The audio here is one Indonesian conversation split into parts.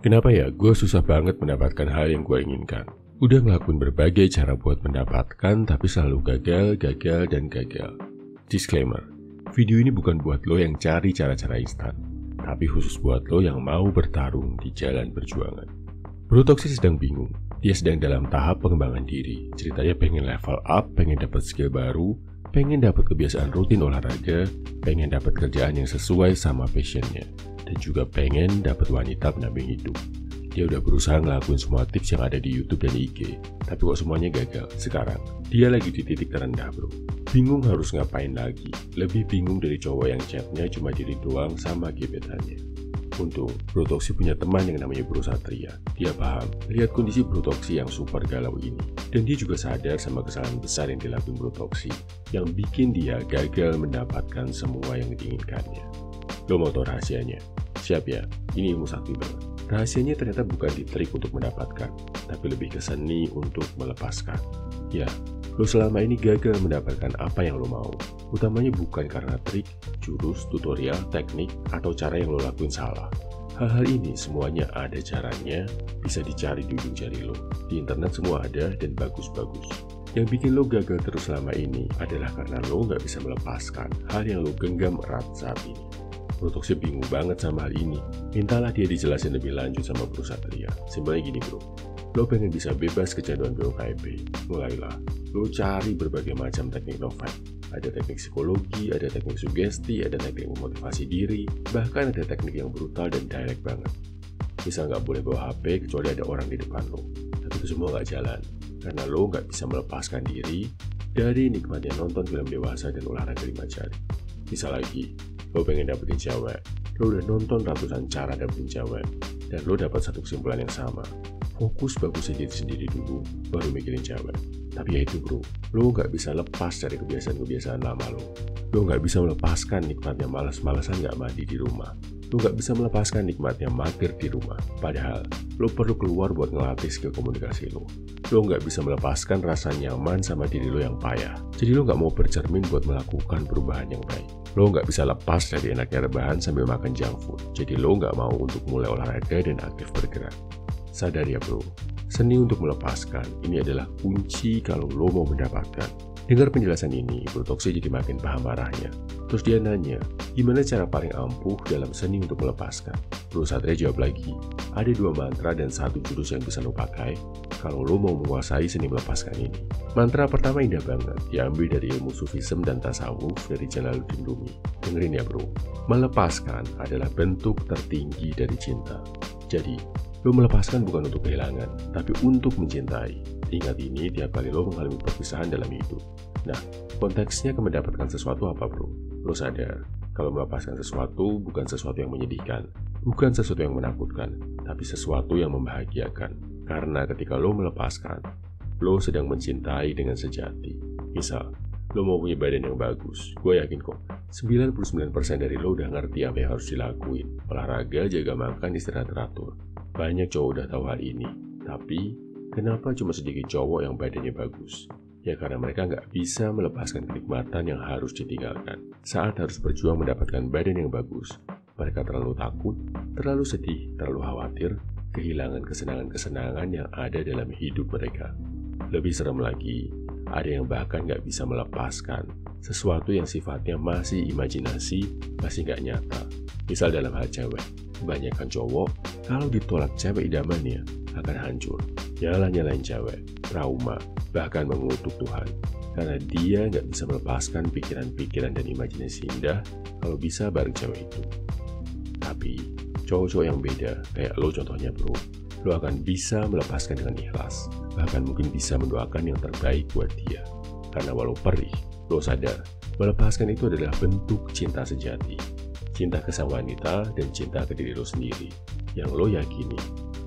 Kenapa ya gue susah banget mendapatkan hal yang gue inginkan? Udah ngelakuin berbagai cara buat mendapatkan, tapi selalu gagal, dan gagal. Disclaimer, video ini bukan buat lo yang cari cara-cara instan, tapi khusus buat lo yang mau bertarung di jalan perjuangan. Bro Toxic sedang bingung. Dia sedang dalam tahap pengembangan diri. Ceritanya pengen level up, pengen dapat skill baru, pengen dapat kebiasaan rutin olahraga, pengen dapat kerjaan yang sesuai sama passionnya, dan juga pengen dapat wanita pendamping hidup. Dia udah berusaha ngelakuin semua tips yang ada di YouTube dan IG, tapi kok semuanya gagal. Sekarang, dia lagi di titik terendah bro. Bingung harus ngapain lagi. Lebih bingung dari cowok yang chatnya cuma diri doang sama gebetannya. Untung, Bro Toxic punya teman yang namanya Bro Satria. Dia paham, lihat kondisi Bro Toxic yang super galau ini. Dan dia juga sadar sama kesalahan besar yang dilakukan Bro Toxic, yang bikin dia gagal mendapatkan semua yang diinginkannya. Lo mau tau rahasianya? Siap ya, ini ilmu sakti banget. Rahasianya ternyata bukan di trik untuk mendapatkan, tapi lebih ke seni untuk melepaskan. Ya, lo selama ini gagal mendapatkan apa yang lo mau. Utamanya bukan karena trik, jurus, tutorial, teknik, atau cara yang lo lakuin salah. Hal-hal ini semuanya ada caranya, bisa dicari di ujung jari lo. Di internet semua ada dan bagus-bagus. Yang bikin lo gagal terus selama ini adalah karena lo nggak bisa melepaskan hal yang lo genggam erat saat ini. Bro Toxic bingung banget sama hal ini. Mintalah dia dijelasin lebih lanjut sama Bro Satria. Simpelnya gini bro, lo pengen bisa bebas kecanduan BOKB. Mulailah, lo cari berbagai macam teknik novel. Ada teknik psikologi, ada teknik sugesti, ada teknik memotivasi diri, bahkan ada teknik yang brutal dan direct banget. Misal nggak boleh bawa HP kecuali ada orang di depan lo. Tapi itu semua nggak jalan, karena lo nggak bisa melepaskan diri dari nikmatnya nonton film dewasa dan olahraga 5 jari. Misal lagi, lo pengen dapetin cewek, lo udah nonton ratusan cara dapetin cewek, dan lo dapat satu kesimpulan yang sama. Fokus bagusin diri sendiri dulu, baru mikirin cewek. Tapi ya itu bro, lo nggak bisa lepas dari kebiasaan-kebiasaan lama lo. Lo nggak bisa melepaskan nikmatnya malas-malasan nggak mandi di rumah. Lo nggak bisa melepaskan nikmatnya mager di rumah. Padahal, lo perlu keluar buat ngelatih skill komunikasi lo. Lo nggak bisa melepaskan rasa nyaman sama diri lo yang payah. Jadi lo nggak mau bercermin buat melakukan perubahan yang baik. Lo nggak bisa lepas dari enaknya rebahan sambil makan junk food. Jadi lo nggak mau untuk mulai olahraga dan aktif bergerak. Sadar ya bro, seni untuk melepaskan ini adalah kunci kalau lo mau mendapatkan. Dengar penjelasan ini, Bro Toxic jadi makin paham arahnya. Terus dia nanya, gimana cara paling ampuh dalam seni untuk melepaskan? Bro Satria jawab lagi, ada 2 mantra dan 1 jurus yang bisa lo pakai kalau lo mau menguasai seni melepaskan ini. Mantra pertama indah banget, diambil dari ilmu sufism dan tasawuf dari Jalaluddin Rumi. Dengerin ya bro, melepaskan adalah bentuk tertinggi dari cinta. Jadi, lo melepaskan bukan untuk kehilangan, tapi untuk mencintai. Ingat ini tiap kali lo mengalami perpisahan dalam hidup. Nah, konteksnya ke mendapatkan sesuatu apa bro? Lo sadar, kalau melepaskan sesuatu bukan sesuatu yang menyedihkan, bukan sesuatu yang menakutkan, tapi sesuatu yang membahagiakan. Karena ketika lo melepaskan, lo sedang mencintai dengan sejati. Misal, lo mau punya badan yang bagus, gue yakin kok 99% dari lo udah ngerti apa yang harus dilakuin. Olahraga, jaga makan, istirahat teratur. Banyak cowok udah tahu hal ini, tapi kenapa cuma sedikit cowok yang badannya bagus? Ya karena mereka nggak bisa melepaskan kenikmatan yang harus ditinggalkan. Saat harus berjuang mendapatkan badan yang bagus, mereka terlalu takut, terlalu sedih, terlalu khawatir, kehilangan kesenangan-kesenangan yang ada dalam hidup mereka. Lebih serem lagi, ada yang bahkan nggak bisa melepaskan sesuatu yang sifatnya masih imajinasi, masih nggak nyata. Misal dalam hal cewek, kebanyakan cowok kalau ditolak cewek idamannya akan hancur, nyalain cewek, trauma, bahkan mengutuk Tuhan. Karena dia nggak bisa melepaskan pikiran-pikiran dan imajinasi indah kalau bisa bareng cewek itu. Tapi cowok-cowok yang beda, kayak lo contohnya bro, lo akan bisa melepaskan dengan ikhlas, bahkan mungkin bisa mendoakan yang terbaik buat dia. Karena walau perih, lo sadar, melepaskan itu adalah bentuk cinta sejati. Cinta ke sang wanita dan cinta ke diri lo sendiri. Yang lo yakini,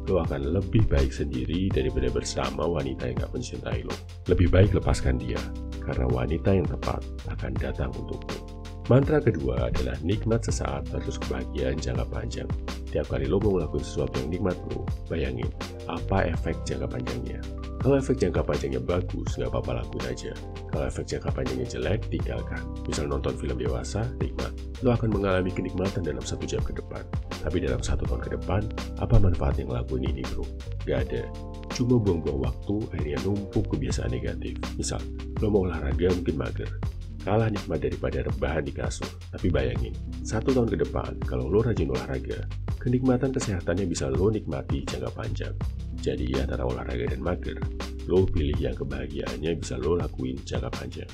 lo akan lebih baik sendiri daripada bersama wanita yang gak mencintai lo. Lebih baik lepaskan dia, karena wanita yang tepat akan datang untukmu. Mantra kedua adalah nikmat sesaat versus kebahagiaan jangka panjang. Tiap kali lo mau ngelakuin sesuatu yang nikmat bro, bayangin apa efek jangka panjangnya. Kalau efek jangka panjangnya bagus, nggak apa-apa lakuin aja. Kalau efek jangka panjangnya jelek, tinggalkan. Misal nonton film dewasa, nikmat. Lo akan mengalami kenikmatan dalam 1 jam ke depan. Tapi dalam 1 tahun ke depan, apa manfaatnya ngelakuin ini bro? Gak ada. Cuma buang-buang waktu, akhirnya numpuk kebiasaan negatif. Misal, lo mau olahraga mungkin mager. Kalah nikmat daripada rebahan di kasur. Tapi bayangin, 1 tahun ke depan, kalau lo rajin olahraga, kenikmatan kesehatannya bisa lo nikmati jangka panjang. Jadi antara olahraga dan mager, lo pilih yang kebahagiaannya bisa lo lakuin jangka panjang.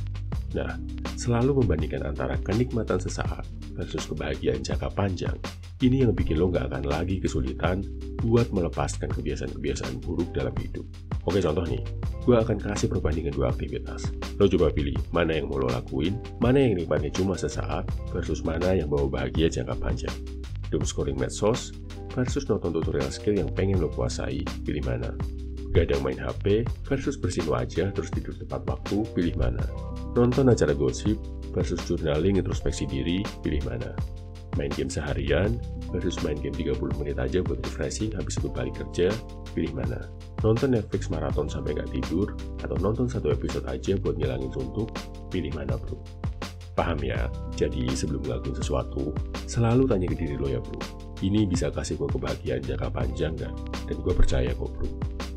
Nah, selalu membandingkan antara kenikmatan sesaat versus kebahagiaan jangka panjang, ini yang bikin lo nggak akan lagi kesulitan buat melepaskan kebiasaan-kebiasaan buruk dalam hidup. Oke, contoh nih, gue akan kasih perbandingan 2 aktivitas. Lo coba pilih mana yang mau lo lakuin, mana yang nikmatnya cuma sesaat, versus mana yang bawa bahagia jangka panjang. Doom scrolling medsos versus nonton tutorial skill yang pengen lo kuasai, pilih mana? Gadang main HP versus bersihin wajah terus tidur tepat waktu, pilih mana? Nonton acara gosip versus journaling introspeksi diri, pilih mana? Main game seharian versus main game 30 menit aja buat refreshing habis itu balik kerja, pilih mana? Nonton Netflix maraton sampai nggak tidur, atau nonton 1 episode aja buat ngilangin suntuk, pilih mana bro? Paham ya? Jadi sebelum ngelakuin sesuatu, selalu tanya ke diri lo ya bro, ini bisa kasih gue kebahagiaan jangka panjang nggak? Dan gue percaya kok bro,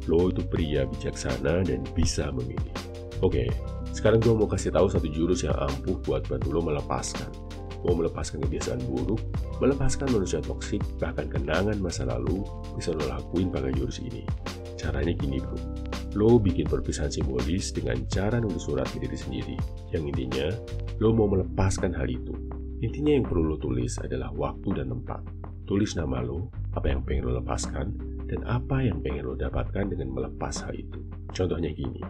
lo itu pria bijaksana dan bisa memilih. Oke, sekarang gue mau kasih tahu 1 jurus yang ampuh buat bantu lo melepaskan. Mau melepaskan kebiasaan buruk, melepaskan manusia toksik, bahkan kenangan masa lalu, bisa lo lakuin pakai jurus ini. Caranya gini bro, lo bikin perpisahan simbolis dengan cara nulis surat ke diri sendiri, yang intinya lo mau melepaskan hal itu. Intinya yang perlu lo tulis adalah waktu dan tempat. Tulis nama lo, apa yang pengen lo lepaskan, dan apa yang pengen lo dapatkan dengan melepas hal itu. Contohnya gini,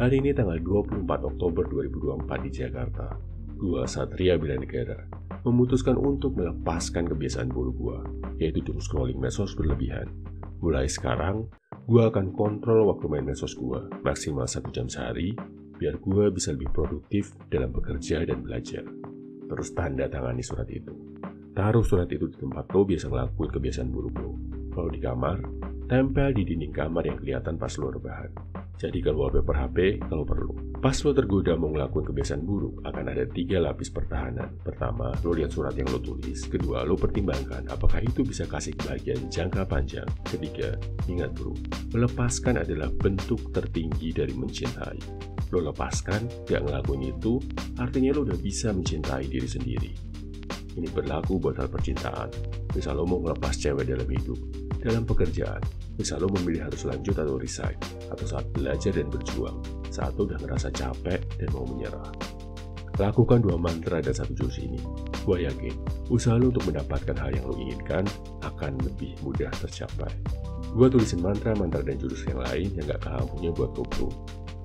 hari ini tanggal 24 Oktober 2024 di Jakarta, gua Satria Bela Negara memutuskan untuk melepaskan kebiasaan buruk gua, yaitu doom scrolling medsos berlebihan. Mulai sekarang, gua akan kontrol waktu main medsos gua, maksimal 1 jam sehari, biar gua bisa lebih produktif dalam bekerja dan belajar. Terus tanda tangani surat itu. Taruh surat itu di tempat lo biasa ngelakuin kebiasaan buruk lo. Kalau di kamar, tempel di dinding kamar yang kelihatan pas lo rebahan. Jadikan wallpaper HP kalau perlu. Pas lo tergoda mau ngelakuin kebiasaan buruk, akan ada 3 lapis pertahanan. Pertama, lo lihat surat yang lo tulis. Kedua, lo pertimbangkan apakah itu bisa kasih kebahagiaan jangka panjang. Ketiga, ingat bro, melepaskan adalah bentuk tertinggi dari mencintai. Lo lepaskan, gak ngelakuin itu, artinya lo udah bisa mencintai diri sendiri. Ini berlaku buat hal percintaan. Misal lo mau ngelepas cewek dalam hidup, dalam pekerjaan, misal lo memilih harus lanjut atau resign, atau saat belajar dan berjuang, saat lo udah ngerasa capek dan mau menyerah. Lakukan 2 mantra dan 1 jurus ini. Gua yakin, usaha lo untuk mendapatkan hal yang lo inginkan akan lebih mudah tercapai. Gua tulisin mantra dan jurus yang lain yang gak kalah ampuhnya buat lo bro,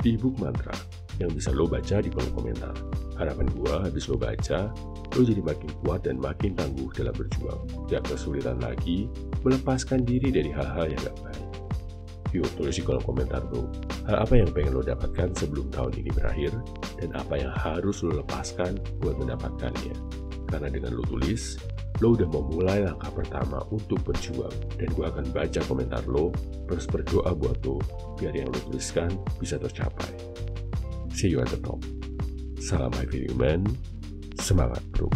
di ebook mantra yang bisa lo baca di kolom komentar. Harapan gua habis lo baca, lo jadi makin kuat dan makin tangguh dalam berjuang. Gak kesulitan lagi melepaskan diri dari hal-hal yang gak baik. Yuk tulis di kolom komentar bro, hal apa yang pengen lo dapatkan sebelum tahun ini berakhir, dan apa yang harus lo lepaskan buat mendapatkannya. Karena dengan lo tulis, lo udah memulai langkah pertama untuk berjuang, dan gue akan baca komentar lo, terus berdoa buat lo, biar yang lo tuliskan bisa tercapai. See you at the top. Salam Happy Human, semangat bro.